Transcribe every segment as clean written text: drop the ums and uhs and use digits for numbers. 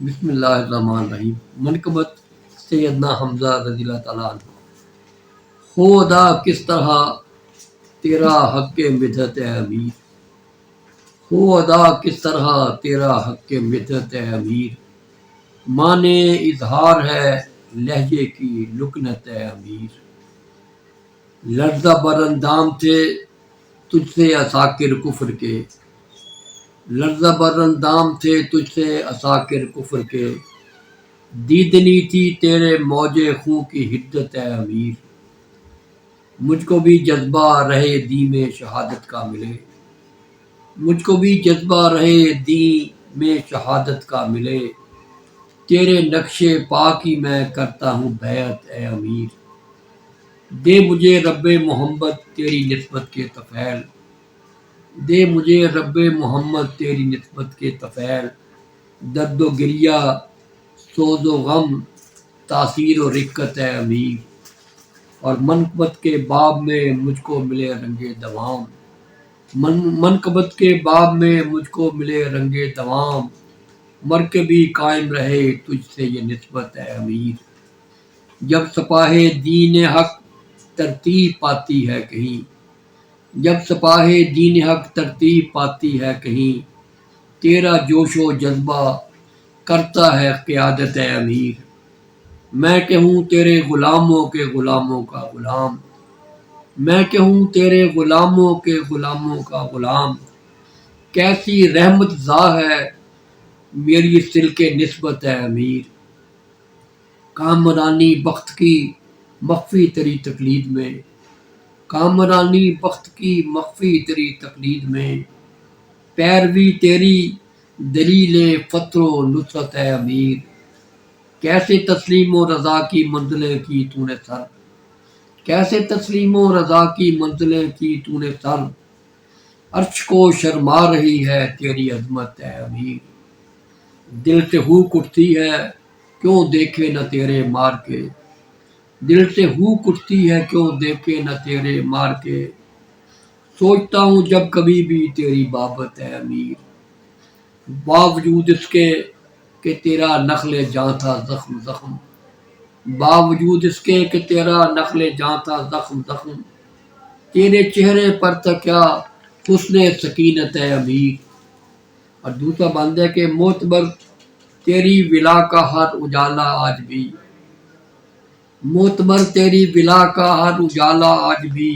بسم اللہ الرحمن الرحیم۔ منقبت سیدنا حمزہ رضی اللہ تعالیٰ عنہ۔ ہو ادا کس طرح تیرا حق مدحت ہے امیر، ہو ادا کس طرح تیرا حق مدحت ہے امیر، معنی اظہار ہے لہجے کی لکنت ہے امیر۔ لرزہ بر اندام تھے تجھ سے عساکر کفر کے، لرزہ بر اندام تھے تجھ سے عساکر کفر کے، دیدنی تھی تیرے موج خوں کی حدت ہے امیر۔ مجھ کو بھی جذبہ رہے دی میں شہادت کا ملے، مجھ کو بھی جذبہ رہے دی میں شہادت کا ملے، تیرے نقش پا کی میں کرتا ہوں بیعت اے امیر۔ دے مجھے رب محمد تیری نسبت کے طفیل، دے مجھے رب محمد تیری نسبت کے طفیل، درد و گریہ سوز و غم تاثیر و رقت ہے امیر۔ اور منقبت کے باب میں مجھ کو ملے رنگ دوام، منقبت کے باب میں مجھ کو ملے رنگ دوام، مر کے بھی قائم رہے تجھ سے یہ نسبت ہے امیر۔ جب سپاہ دین حق ترتیب پاتی ہے کہیں، جب سپاہ دین حق ترتیب پاتی ہے کہیں، تیرا جوش و جذبہ کرتا ہے قیادت ہے امیر۔ میں کہوں تیرے غلاموں کے غلاموں کا غلام، میں کہوں تیرے غلاموں کے غلاموں کا غلام، کیسی رحمت زا ہے میری سلک نسبت ہے امیر۔ کامرانی بخت کی مخفی تری تقلید میں، کامرانی بخت کی مخفی تری تقلید میں، پیروی تیری دلیل فطر و نصرت ہے امیر۔ کیسے تسلیم و رضا کی منزلیں کی تو نے سر، کیسے تسلیم و رضا کی منزلیں کی تو نے سر، عرش کو شرما رہی ہے تیری عظمت ہے امیر۔ دل سے ہوک اٹھتی ہے کیوں دیکھے نہ تیرے مار کے، دل سے ہوک اٹھتی ہے کیوں دیکھے نہ تیرے مار کے، سوچتا ہوں جب کبھی بھی تیری بابت ہے امیر۔ باوجود اس کے کہ تیرا نخل جاں تھا زخم زخم، باوجود اس کے کہ تیرا نخل جاں تھا زخم زخم، تیرے چہرے پر تھا کیا حسن سکینت ہے امیر۔ اور دوسرا بند ہے کہ معتبر تیری ولا کا ہر اجالا آج بھی، معتبر تیری ولا کا ہر اجالا آج بھی،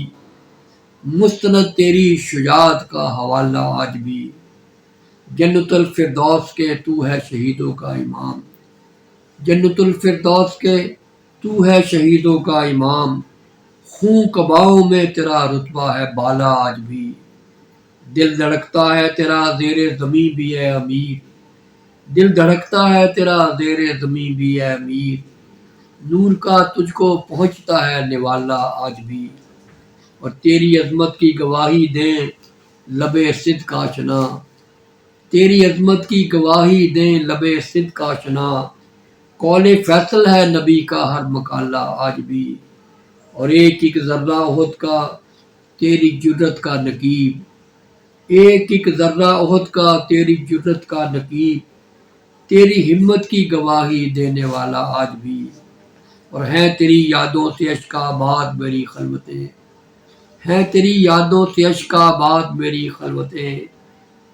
مستند تیری شجاعت کا حوالہ آج بھی، جنت الفردوس کے تو ہے شہیدوں کا امام، جنت الفردوس کے تو ہے شہیدوں کا امام، خون کباؤں میں تیرا رتبہ ہے بالا آج بھی، دل دھڑکتا ہے تیرا زیر زمیں بھی ہے امیر، دل دھڑکتا ہے تیرا زیر زمیں بھی ہے امیر، نور کا تجھ کو پہنچتا ہے نوالا آج بھی، اور تیری عظمت کی گواہی دیں لب صدق آشنا، تیری عظمت کی گواہی دیں لب صدق آشنا، قول فیصل ہے نبی کا ہر مقالہ آج بھی، اور ایک ایک ذرہ احد کا تیری جرت کا نقیب، ایک ایک ذرہ احد کا تیری جرت کا نقیب، تیری ہمت کی گواہی دینے والا آج بھی، اور ہیں تیری یادوں سے اشکاباد میری خلوتیں، ہیں تیری یادوں سے اشکاباد میری خلوتیں،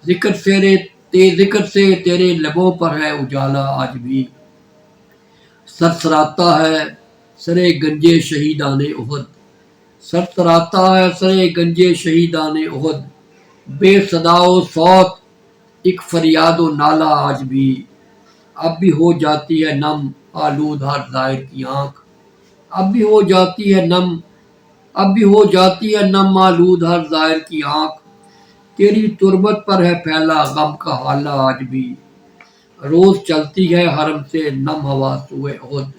ذکر سے تیرے لبوں پر ہے اجالا آج بھی، سرسراتا ہے سرے گنجے شہیدان احد، سرسراتا ہے سرے گنجے شہیدان احد، بے صدا و صوت ایک فریاد و نالہ آج بھی، اب بھی ہو جاتی ہے نم آلود ہر ظاہر کی آنکھ، اب بھی ہو جاتی ہے نم، اب بھی ہو جاتی ہے نم آلود ہر ظاہر کی آنکھ، تیری تربت پر ہے پھیلا غم کا حالہ آج بھی، روز چلتی ہے حرم سے نم ہوا سوئے احد،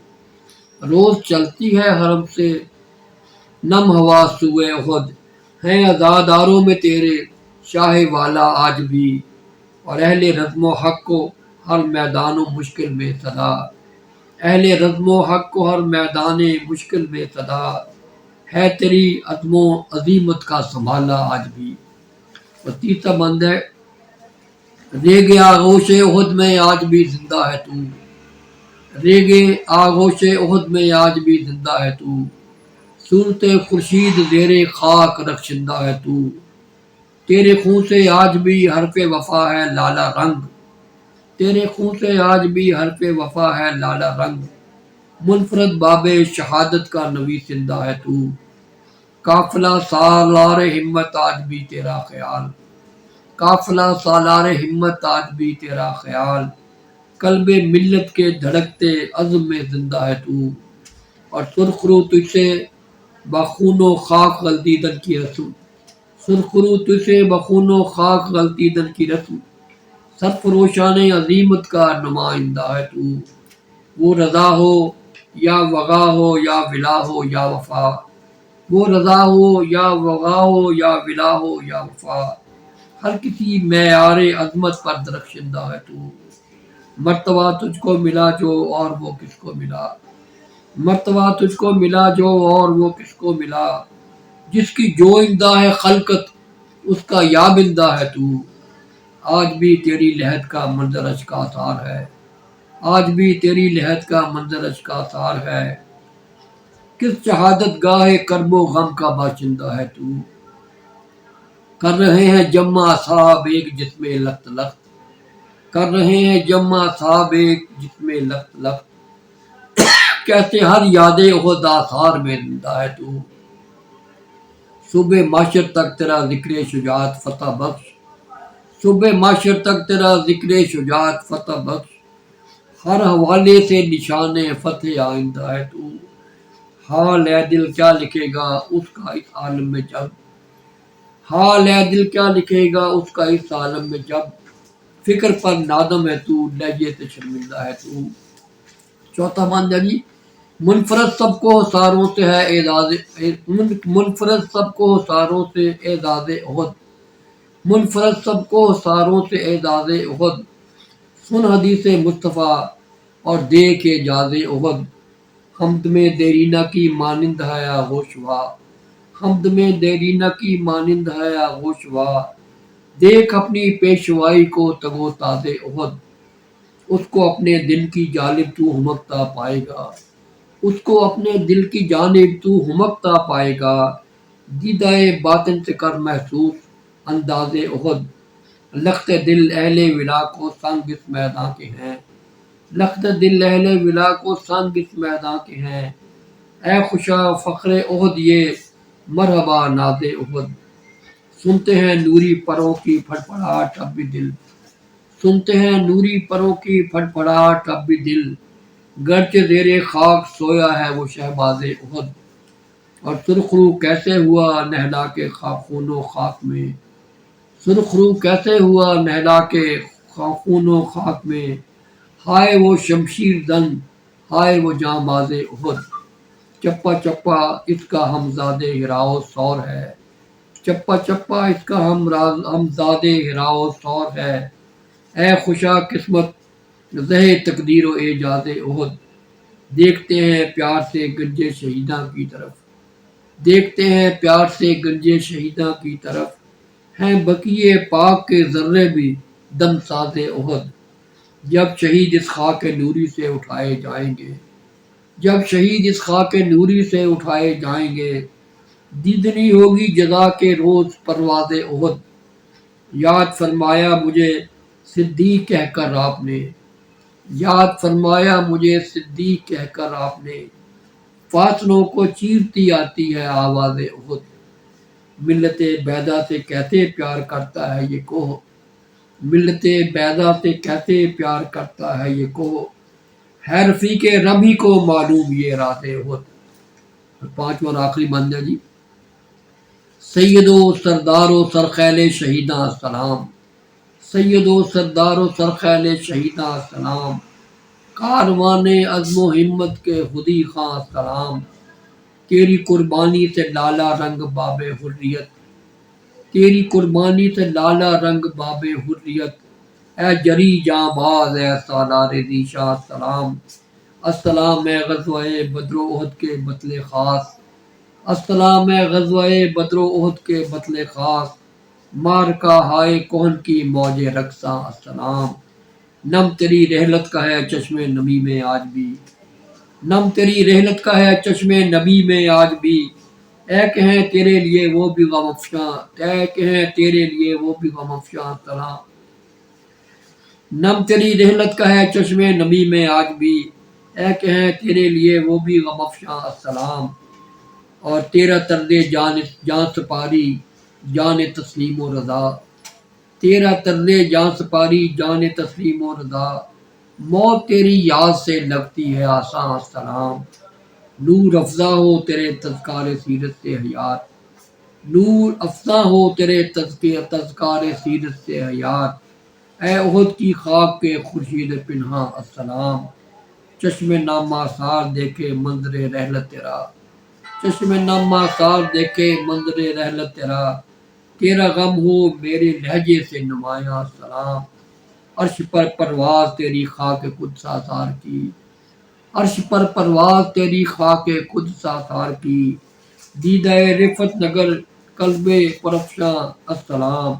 روز چلتی ہے حرم سے نم ہوا سوئے احد، ہیں عزاداروں میں تیرے شاہ والا آج بھی، اور اہل رزم و حق کو ہر میدان و مشکل میں صدا، اہل رزم و حق کو ہر میدان مشکل میں صدا، ہے تیری عزم و عظیمت کا سنبھالا آج بھی۔ اور تیسرا بند ہے ریگ آغوش احد میں آج بھی زندہ ہے تو، ریگ آغوش احد میں آج بھی زندہ ہے تو، صورت خورشید زیر خاک رخشندہ ہے تو، تیرے خون سے آج بھی حرف وفا ہے لالا رنگ، تیرے خون سے آج بھی حرف وفا ہے لالا رنگ، منفرد باب شہادت کا نویس زندہ ہے تو، قافلہ سالار ہمت آج بھی تیرا خیال، قافلہ سالار ہمت آج بھی تیرا خیال، قلب ملت کے دھڑکتے عزم میں زندہ ہے تو، اور سرخرو تجھ سے بخون و خاک غلطیدن کی رسم، سرخرو تجھ سے بخون و خاک غلطیدن کی رسم، سرفروشان عظیمت کا نمائندہ ہے تو، وہ رضا ہو یا وغا ہو یا ولا ہو یا وفا، وہ رضا ہو یا وغا ہو یا ولا ہو یا وفا، ہر کسی معیار عظمت پر درخشندہ ہے تو، مرتبہ تجھ کو ملا جو اور وہ کس کو ملا، مرتبہ تجھ کو ملا جو اور وہ کس کو ملا، جس کی جو اندہ ہے خلقت اس کا یابندہ ہے تو، آج بھی تیری لحد کا منظر اج کا آثار ہے، آج بھی تیری لحد کا منظر اج کا آثار ہے، کس شہادت گاہ کرب و غم کا باشندہ ہے تو، کر رہے ہیں جمع اصحاب ایک جسم لخت لخت، کر رہے ہیں جمع اصحاب ایک جسم لخت لخت، کہتے ہر یاد احد آثار میں زندہ ہے تو، صبح معاشر تک تیرا ذکر شجاعت فتح بخش، صبح معاشر تک تیرا ذکر شجاعت فتح بخش، ہر حوالے سے نشان فتح آئندہ ہے تو، حال ہے دل کیا لکھے گا اس کا اس عالم میں جب، حال ہے دل کیا لکھے گا اس کا اس عالم میں جب، فکر پر نادم ہے تو لہجے سے شرمندہ ہے تو، چوتھا مانجا جی، منفرد سب کو ساروں سے ہے اعزاز، منفرد سب کو ساروں سے اعزاز احد، منفرد سب کو ساروں سے اعزاز احد، سن حدیث مصطفیٰ اور دیکھ اعجاز احد، حمد میں دیرینہ کی مانند ہے آغوش وا، حمد میں دیرینہ کی مانند ہے آغوش وا، دیکھ اپنی پیشوائی کو تگو تاز احد، اس کو اپنے دل کی جانب تو ہمکتا پائے گا، اس کو اپنے دل کی جانب تو ہمکتا پائے گا، دیدہ باطن سے کر محسوس انداز احد، لخت دل اہل ولا کو سنگ اس میدان کے ہیں، لخت دل اہل ولا کو سنگ اس میدان کے ہیں، اے خوشا فخر احد یہ مرحبا ناز احد، سنتے ہیں نوری پروں کی پھڑ پڑاہٹ اب بھی دل، سنتے ہیں نوری پروں کی پھڑ پڑاہٹ اب بھی دل، گرچہ زیر خاک سویا ہے وہ شہباز احد، اور سرخرو کیسے ہوا نہلا کے خون و خاک میں، سرخرو کیسے ہوا نہلا کے خون و خاک میں، ہائے وہ شمشیر زن ہائے وہ جانباز احد، چپا چپا اس کا ہمزاد ہراؤ سور ہے، چپا چپا اس کا ہمزاد ہراؤ سور ہے، اے خوشا قسمت زہ تقدیر و اعجاز احد، دیکھتے ہیں پیار سے گنجے شہیداں کی طرف، دیکھتے ہیں پیار سے گنجے شہیداں کی طرف، ہیں بقیے پاک کے ذرے بھی دم ساز احد، جب شہید اس خاک نوری سے اٹھائے جائیں گے، جب شہید اس خاک نوری سے اٹھائے جائیں گے، دیدنی ہوگی جزا کے روز پرواز احد، یاد فرمایا مجھے صدیق کہہ کر آپ نے، یاد فرمایا مجھے صدیق کہہ کر آپ نے، فاصلوں کو چیرتی آتی ہے آواز احد، ملت بیضا سے کیسے پیار کرتا ہے یہ کوہ، ملت بیضا سے کیسے پیار کرتا ہے یہ کوہ، ہے رفیق رب ہی کو معلوم یہ راز احد۔ پانچواں اور آخری مانجا جی، سید و سردار و سرخیل شہیداں سلام، سید و سردار و سرخیل شہیداں سلام، کاروان عزم و ہمت کے خودی خواں سلام، تیری قربانی سے لالا رنگ باب حریت، تیری قربانی سے لالا رنگ باب حریت، اے جری جاں باز اے سالار ذیشاں سلام، السلام ہے غزوہ بدر و احد کے بطل خاص، السلام ہے غزوہ بدر و احد کے بطل خاص، مار کا ہائے کون کی موج رقصاں السلام، نم تیری رحلت کا ہے چشم نبی میں آج بھی، نم تیری رحلت کا ہے چشم نبی میں آج بھی، اے کہیں تیرے لیے وہ بھی غم افشاں، اے کہیں تیرے لیے وہ بھی غم افشاں سلام، نم تیری رحلت کا ہے چشم نبی میں آج بھی، اے کہیں تیرے لیے وہ بھی غم افشاں السلام، اور تیرا طرز جان سپاری جان تسلیم و رضا، تیرا طرز جان سپاری جان تسلیم و رضا، موت تیری یاد سے لگتی ہے آساں السلام، نور افزا ہو تیرے تذکار سیرت سے حیات، نور افزا ہو تیرے تذکار سیرت سے حیات، اے احد کی خاک کے خورشید پنہاں السلام، چشم نامہ سار دیکھے منظر رحلت تیرا، چشم نامہ سار دیکھے منظر رحلت تیرا، تیرا غم ہو میرے لہجے سے نمایاں سلام، عرش پر پرواز تیری خاک قدس آثار کی، عرش پر پرواز تیری خاک قدس آثار کی، دیدہ رفت نگر قلب پرفشاں السلام،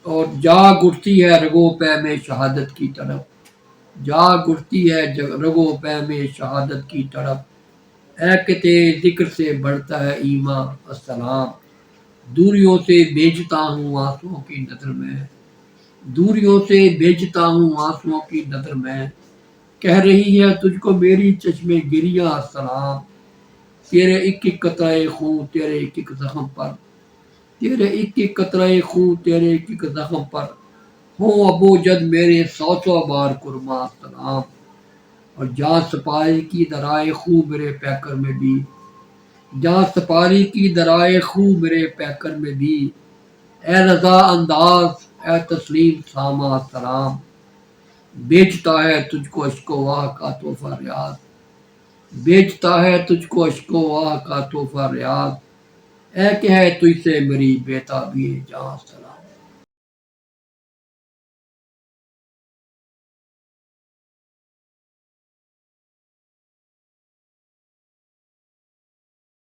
اور جاگ اٹھتی ہے رگو پے میں شہادت کی طرف، جاگ اٹھتی ہے رگو پے میں شہادت کی طرف، اے کہ تیرے ذکر سے بڑھتا ہے ایمان السلام، دوریوں سے بیچتا ہوں آنسوؤں کی نظر میں، دوریوں سے بیچتا ہوں آنسوؤں کی نظر میں، کہہ رہی ہے تجھ کو میری چشم گریاں السلام، تیرے ایک ایک قطرہ خون تیرے ایک ایک زخم پر، تیرے ایک ایک قطرہ خون تیرے ایک ایک زخم پر، ہوں ابو جد میرے سو سو بار قرباں السلام، اور جان سپاری کی درائے خوں میرے پیکر میں بھی، جان سپاری کی درائے خوں میرے پیکر میں بھی، اے رضا انداز اے تسلیم سامہ السلام، بیچتا ہے تجھ کو اشک و واہ کا تحفہ ریاض، بیچتا ہے تجھ کو اشک و واہ کا تحفہ ریاض، اے کہ ہے تجھ سے میری بے تابی جاں السلام۔